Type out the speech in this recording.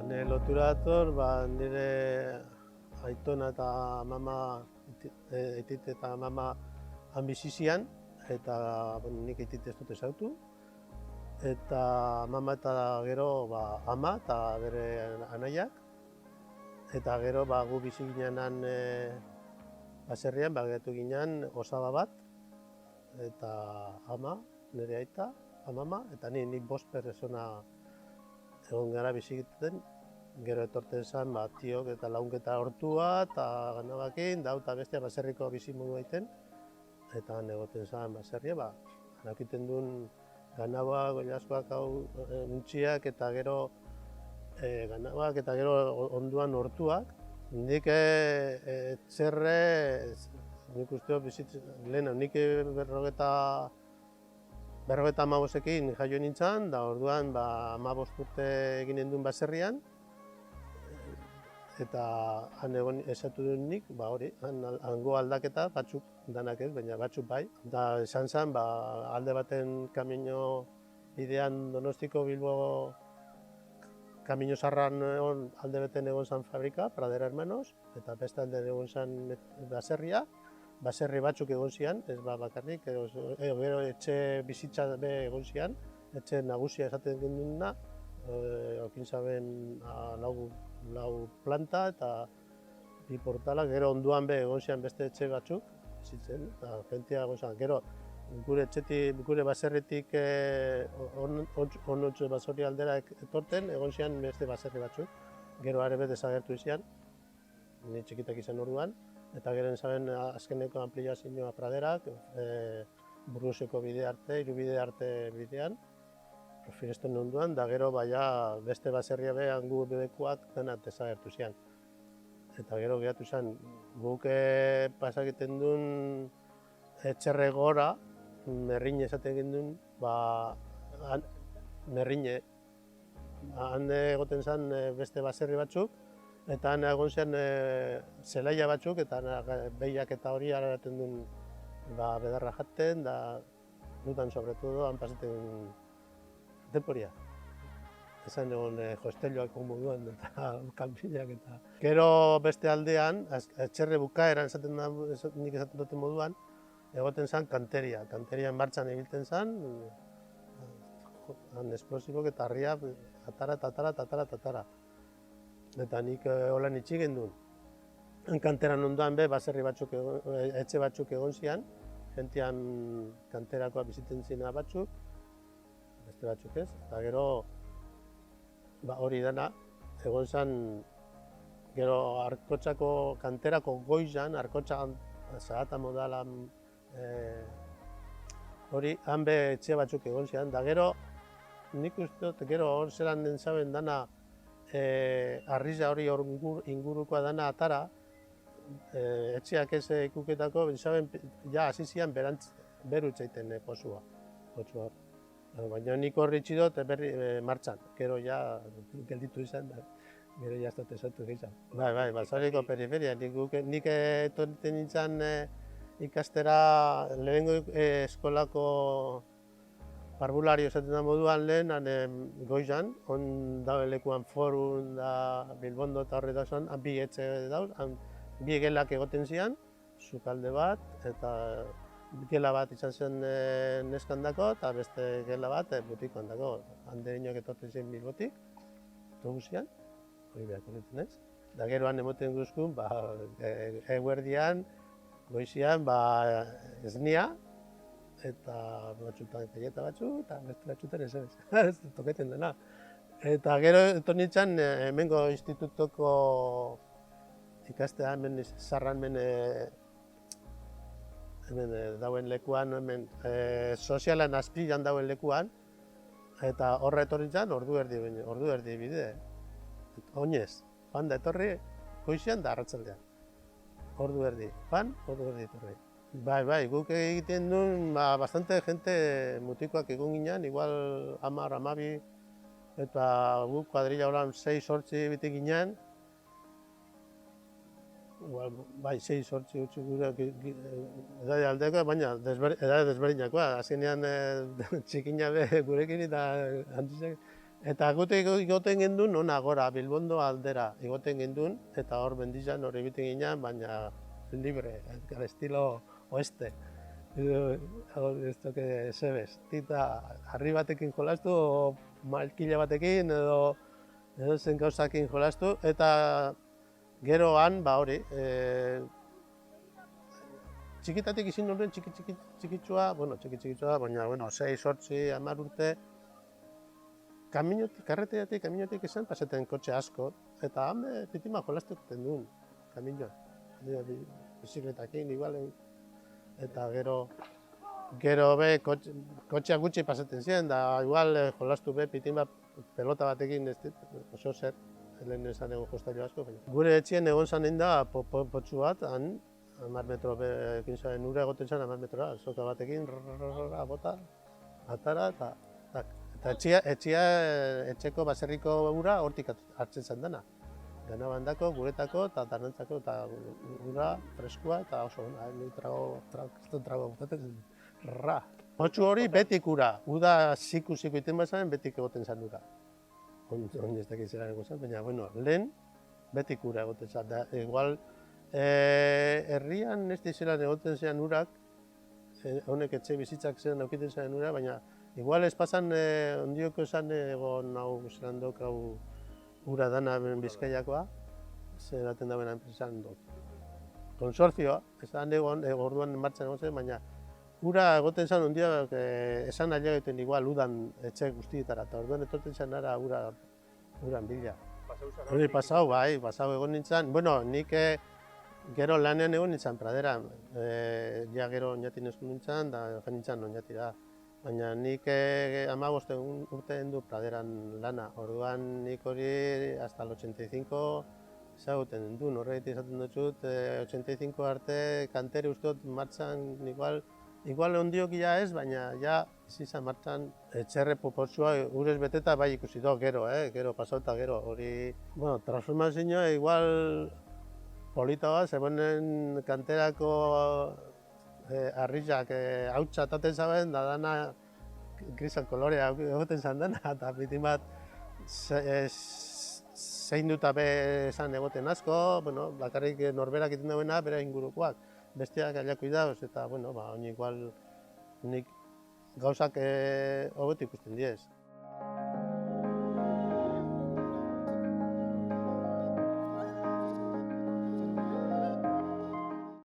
Nire lotura dator, nire aitona eta mama, aitit eta mama han bizi zian, eta nik aitit ez dut ezagutu. Eta mama eta gero ama eta bere anaiak. Eta gero gu bizi ginean baserrian, geratu ginean osaba bat, eta ama, nire aita, amama, eta nik 5 pertsona egon gara bizi egiten. Gero etortzen zen tiok eta launketa hortua eta ganabakin, eta bestea baserriko bizimodu egiten. Eta han egoten zen baserria, anakiten duen ganaboak, goilaskoak untxiak eta gero ganaboak eta gero onduan hortuak. Nik etxerre, nik uste bizitzen, lehen, nik 55ekin jaio nintzen, da orduan 15 urte eginen duen baserrian. Eta han egon esatu duen nik, hori, hango aldaketa, batzuk danak ez, baina batzuk bai. Da esan zen, alde baten kamino bidean Donostiko Bilbo kamino zarran alde beten egon zen fabrika, Pradera Hermanos, eta beste alde egon zen baserria. Baserri batzuk egon zian, ez bakarrik, gero etxe bizitza egon zian, etxe nagusia esaten genduna, okin zaben 4 planta eta 2 portalak, gero onduan egon zian beste etxe batzuk, bizitzen, eta jentia egon zian. Gero gure baserritik onotxe baserri aldera etorten, egon zian beste baserri batzuk, gero arebet desagertu zian, ni txikitak izan orduan, eta gero zaben azkeneko ampliazioa Praderak, Burgoseko bide arte, Irubide arte bidean, Finesten onduan, da gero beste baserria hango bedekuak denak desagertu zian. Eta gero gehatu zen, guk pasakiten duen etxerre gora, Merrine esaten gendun, Merrine. Han egoten zen beste baserri batzuk, eta han egon zen zelaia batzuk, eta behiak eta hori araten duen bedarra jaten, da dutan sobretodo han pasaten temporia. Esan egon hostelioak moduan eta kanpinak eta. Gero beste aldean, etxerre bukaeran nik esaten duten moduan, egoten zen kanteria. Kanterian martxan ibiltzen zen, esplosibok eta harria atara. Eta nik holan itxi gendun. Kanteran ondoan baserri batzuk, etxe batzuk egon zian, gentian kanterakoa biziten zina batzuk, beste batzuk ez, eta gero hori dena, egon zen, gero Arkotxako kanterako goizan, Arkotxan zahata modalan, hori, han etxe batzuk egon zian, da gero, nik uste dut, gero hor zelan den zaben dana, arriza hori ingurukoa dana atara, etxeak ez ikuketako, zaben, hasi zian berutzeiten posua. Baina nik horri itxidot martxan, gero gelditu izan da, gero ez dut esatu gizan. Bai, Basarriko periferia, nik etorten nintzen ikastera lehenengo eskolako parvulario esaten da moduan lehen, goizan, on dauen lekuan Forun da Bilbondo eta horre dauzan, bi etxe dauz, bi gelak egoten zian, sukalde bat, eta gela bat izan zen neskandako, eta beste gela bat butikoan dago. Hande inoak etorten zen Bilbotik, autobusian, hori behar korritzen ez. Da gero han emoten guzkun, eguerdian, goizian, esnia, eta batzutan kaieta batzu, eta beste batzutan ez toketen dena. Eta gero etor nintzen, hemengo institutoko ikastea, hemen zarran hemen dauen lekuan, hemen sozialan azpilan dauen lekuan, eta horra etorri nintzen ordu erdi bide. Oinez, fan da etorri, goizian da arratsaldean. Ordu erdi, ordu erdi etorri. Bai, guk egiten duen, bastante gente mutikoak egon ginen, igual 10, 12, eta guk kuadrilla horan 6-8 bitik ginen. Bai, 6-8 gure edade aldeko, baina edade desberdinakoa. Azkenean txikina gurekin eta hantzizek Eta gute igoten gendun, hona gora, Bilbondo aldera igoten gendun, eta hor mendizan hor egiten ginen, baina libre, estilo oeste. Ez toke zebez, tita harri batekin jolastu, o malkile batekin, edo zen gauzakin jolastu, eta geroan, ba hori, txikitatik izin horren txikitsua, baina, 6, 8, 10 urte, karreteatik, kaminotik izan pasaten kotxe asko, eta hame pitima jolastuten duen, kaminoa. Bizikletakin, igual, eta gero be kotxea gutxi pasaten ziren, da igual jolastu be pitima pelota batekin oso zer, lehen esan egon jostailu asko. Gure etxien egon zanen da potxu bat, han, 10 metro ekin zaren ura egoten zen 10 metrora, soka batekin, bota, atara, eta etxeko baserriko ura hortik hartzen zen dena. Dena bandako, guretako eta danantzako, eta ura freskua, eta oso, ni trago botatzen, Potxu hori betik ura, uda ziku iten bazaren betik egoten zen ura. Oin ez dakit zera egon zen, baina, bueno, lehen betik ura egoten zen. Da, igual, herrian ez dizelan egoten zen urak, honek etxe bizitzak zen aukiten zen ura, baina igual ez pasan ondioko esan egon hau zelan hau ura dana Bizkaiakoa, zer daten dauen enpresan konsortzioa, esan egon, orduan martxan egon zen, baina ura egoten zen ondiak esan nahi egiten igual udan etxe guztietara, eta orduan etorten zen ara uran bila. Hori pasau, bai, pasau egon nintzen, bueno, nik gero lanean egon nintzen praderan, ja gero oinatin esku nintzen, da jan nintzen oinatira. Baina nik 15 urte du praderan lana, orduan nik hori hasta el 85 ezagutzen duen, horregatik izaten dut, 85 arte kanteri usteot martxan igual ondiok ja ez, baina ja izan martxan etxerre potxua urez beteta bai ikusi do, gero pasauta gero, hori, bueno, transformazioa igual polita bat, zebonen kanterako arrizak hautsa ataten zaben, da dana grisan kolorea egoten zan dena, eta bitin bat zein dut abe esan egoten asko, bueno, bakarrik norberak egiten duena bere ingurukoak, besteak aliako idauz, eta, bueno, ba, honi igual nik gauzak hobeto ikusten diez.